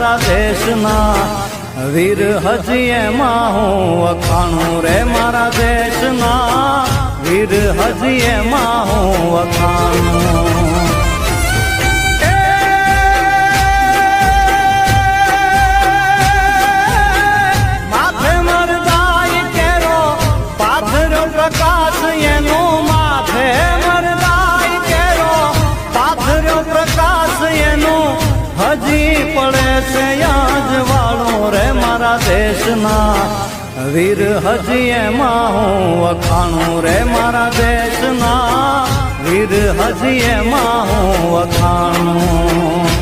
મારા દેશના વીર હજી એમાં હું વખાણું રે મારા દેશના વીર હજી એમાં હું વખાણું માથે મરદાઈ કેરો પાથરો પ્રકાશ એનો માથે મરદાઈ કેરો પાથરો પ્રકાશ એનો હજી પડે છે યાદ વાળો રે મારા દેશના વીર હજી એમાં હું વખાણું રે મારા દેશના વીર હજી એમાં હું વખાણું